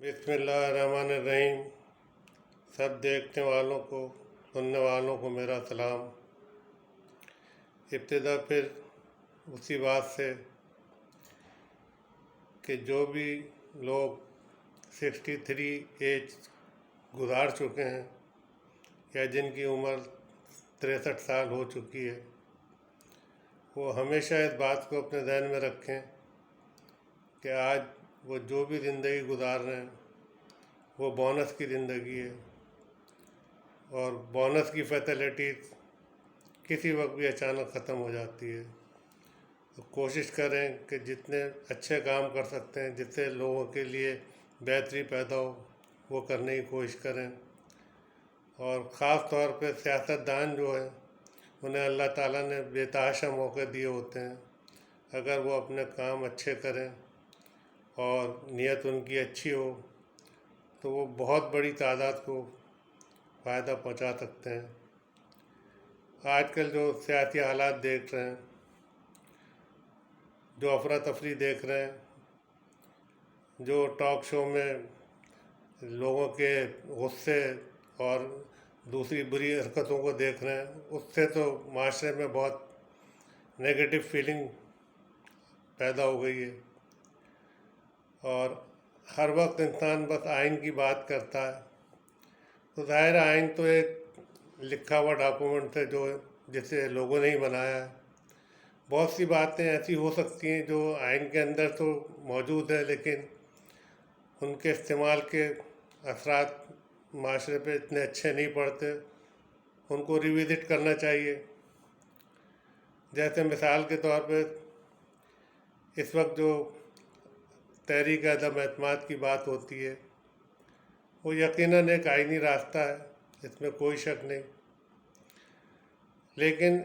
बिस्मिल्लाहिर्रहमानिर्रहीम। सब देखने वालों को, सुनने वालों को मेरा सलाम। इब्तिदा फिर उसी बात से कि जो भी लोग 63 एज गुजार चुके हैं या जिनकी उम्र 63 साल हो चुकी है, वो हमेशा इस बात को अपने ذہن में रखें कि आज वो जो भी ज़िंदगी गुजार रहे हैं वो बोनस की ज़िंदगी है, और बोनस की फैसिलिटीज़ किसी वक्त भी अचानक ख़त्म हो जाती है। तो कोशिश करें कि जितने अच्छे काम कर सकते हैं, जिससे लोगों के लिए बेहतरी पैदा हो, वो करने की कोशिश करें। और ख़ास तौर पे सियासतदान जो है, उन्हें अल्लाह ताला ने बेतहाशा मौके दिए होते हैं। अगर वो अपने काम अच्छे करें और नीयत उनकी अच्छी हो तो वो बहुत बड़ी तादाद को फ़ायदा पहुंचा सकते हैं। आजकल जो सियासी हालात देख रहे हैं, जो अफरा तफरी देख रहे हैं, जो टॉक शो में लोगों के गुस्से और दूसरी बुरी हरकतों को देख रहे हैं, उससे तो माशरे में बहुत नेगेटिव फीलिंग पैदा हो गई है। और हर वक्त इंसान बस आइन की बात करता है, तो ज़ाहिर आइन तो एक लिखा हुआ डॉक्यूमेंट है जो जिसे लोगों ने ही बनाया है। बहुत सी बातें ऐसी हो सकती हैं जो आइन के अंदर तो मौजूद है, लेकिन उनके इस्तेमाल के असरात माशरे पे इतने अच्छे नहीं पड़ते, उनको रिविज़िट करना चाहिए। जैसे मिसाल के तौर पे इस वक्त जो तहरीक अदम एतमाद की बात होती है, वो यकीनन एक आइनी रास्ता है, इसमें कोई शक नहीं, लेकिन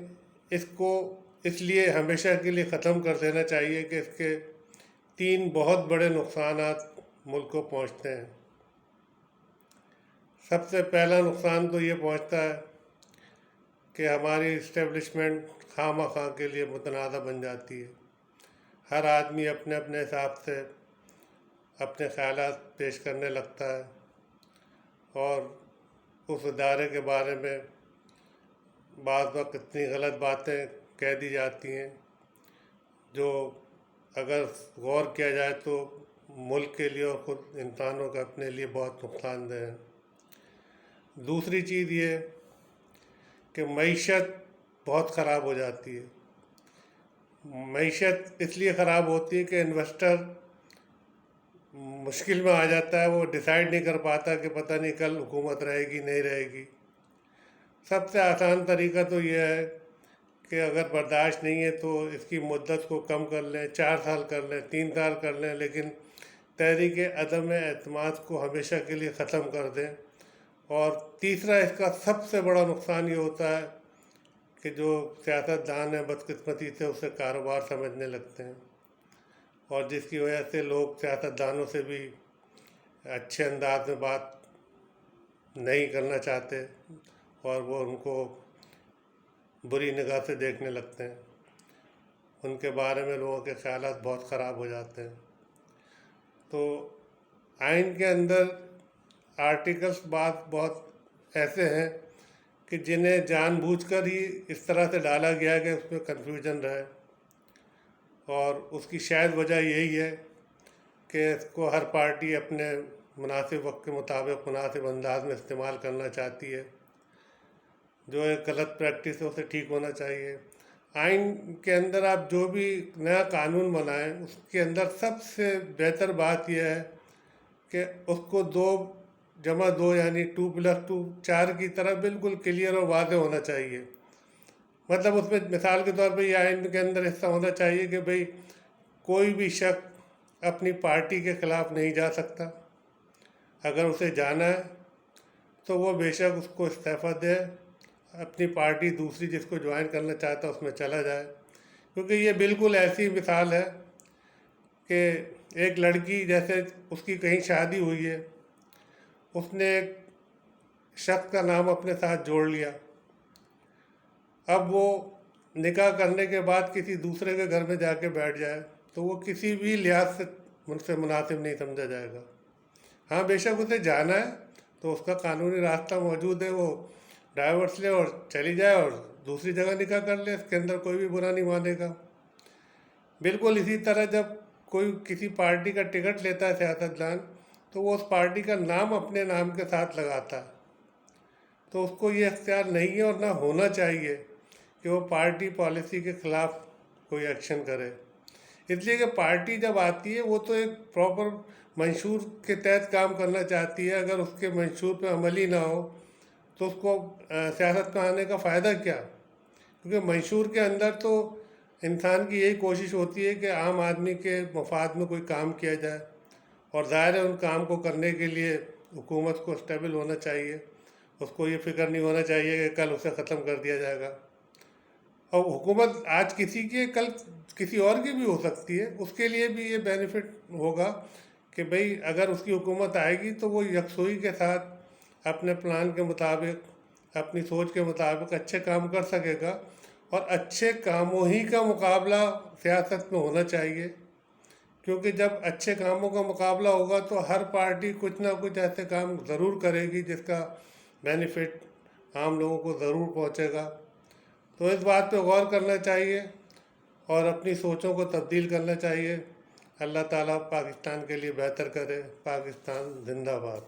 इसको इसलिए हमेशा के लिए ख़त्म कर देना चाहिए कि इसके 3 बहुत बड़े नुकसानात मुल्क को पहुँचते हैं। सबसे पहला नुकसान तो ये पहुँचता है कि हमारी इस्टेब्लिशमेंट खामखा के लिए मुतनाज़ा बन जाती है। हर आदमी अपने अपने हिसाब से अपने ख़यालात पेश करने लगता है और उस इदारे के बारे में बाज़ वक्त इतनी गलत बातें कह दी जाती हैं जो अगर गौर किया जाए तो मुल्क के लिए और ख़ुद इंसानों का अपने लिए बहुत नुकसानदेह है। दूसरी चीज़ ये कि मईशत बहुत ख़राब हो जाती है। मईशत इसलिए ख़राब होती है कि इन्वेस्टर मुश्किल में आ जाता है, वो डिसाइड नहीं कर पाता कि पता नहीं कल हुकूमत रहेगी नहीं रहेगी। सबसे आसान तरीका तो ये है कि अगर बर्दाश्त नहीं है तो इसकी मुद्दत को कम कर लें, 4 साल कर लें, 3 साल कर लें, लेकिन तहरीक अदम एतमाद को हमेशा के लिए ख़त्म कर दें। और तीसरा इसका सबसे बड़ा नुकसान ये होता है कि जो सियासतदान है बदकिस्मती से उसे कारोबार समझने लगते हैं, और जिसकी वजह से लोग सियासतदानों से भी अच्छे अंदाज में बात नहीं करना चाहते और वो उनको बुरी निगाह से देखने लगते हैं। उनके बारे में लोगों के ख़यालात बहुत ख़राब हो जाते हैं। तो आइन के अंदर आर्टिकल्स बहुत ऐसे हैं कि जिन्हें जानबूझकर ही इस तरह से डाला गया है कि उसमें कन्फ्यूजन रहे, और उसकी शायद वजह यही है कि इसको हर पार्टी अपने मुनासिब वक्त के मुताबिक मुनासिब अंदाज में इस्तेमाल करना चाहती है। जो एक गलत प्रैक्टिस है उसे ठीक होना चाहिए। आइन के अंदर आप जो भी नया कानून बनाएं, उसके अंदर सबसे बेहतर बात यह है कि उसको 2+2 यानी 2+2 4 की तरह बिल्कुल क्लियर और वाज़ेह होना चाहिए। मतलब उसमें मिसाल के तौर पे ये आइन के अंदर हिस्सा होना चाहिए कि भाई कोई भी शख्स अपनी पार्टी के ख़िलाफ़ नहीं जा सकता। अगर उसे जाना है तो वो बेशक उसको इस्तीफ़ा दे, अपनी पार्टी दूसरी जिसको ज्वाइन करना चाहता है उसमें चला जाए। क्योंकि ये बिल्कुल ऐसी मिसाल है कि एक लड़की, जैसे उसकी कहीं शादी हुई है, उसने एक शख्स का नाम अपने साथ जोड़ लिया, अब वो निकाह करने के बाद किसी दूसरे के घर में जाके बैठ जाए तो वो किसी भी लिहाज से उनसे मुनासिब नहीं समझा जाएगा। हाँ बेशक उसे जाना है तो उसका कानूनी रास्ता मौजूद है, वो डाइवर्स ले और चली जाए और दूसरी जगह निकाह कर ले, इसके अंदर कोई भी बुरा नहीं मानेगा। बिल्कुल इसी तरह जब कोई किसी पार्टी का टिकट लेता है सियासतदान, तो वो उस पार्टी का नाम अपने नाम के साथ लगाता है, तो उसको ये अख्तियार नहीं है और ना होना चाहिए कि वो पार्टी पॉलिसी के ख़िलाफ़ कोई एक्शन करे। इसलिए कि पार्टी जब आती है वो तो एक प्रॉपर मंशूर के तहत काम करना चाहती है, अगर उसके मंशूर पे अमल ही ना हो तो उसको सियासत में आने का फ़ायदा क्या? क्योंकि मंशूर के अंदर तो इंसान की यही कोशिश होती है कि आम आदमी के मफाद में कोई काम किया जाए, और ज़ाहिर है उन काम को करने के लिए हुकूमत को स्टेबल होना चाहिए, उसको ये फ़िक्र नहीं होना चाहिए कि कल उसे ख़त्म कर दिया जाएगा। और हुकूमत आज किसी की कल किसी और की भी हो सकती है, उसके लिए भी ये बेनिफिट होगा कि भाई अगर उसकी हुकूमत आएगी तो वो यकसुई के साथ अपने प्लान के मुताबिक, अपनी सोच के मुताबिक अच्छे काम कर सकेगा, और अच्छे कामों ही का मुकाबला सियासत में होना चाहिए। क्योंकि जब अच्छे कामों का मुकाबला होगा तो हर पार्टी कुछ ना कुछ ऐसे काम ज़रूर करेगी जिसका बेनिफिट आम लोगों को ज़रूर पहुंचेगा। तो इस बात पे गौर करना चाहिए और अपनी सोचों को तब्दील करना चाहिए। अल्लाह ताला पाकिस्तान के लिए बेहतर करे। पाकिस्तान जिंदाबाद।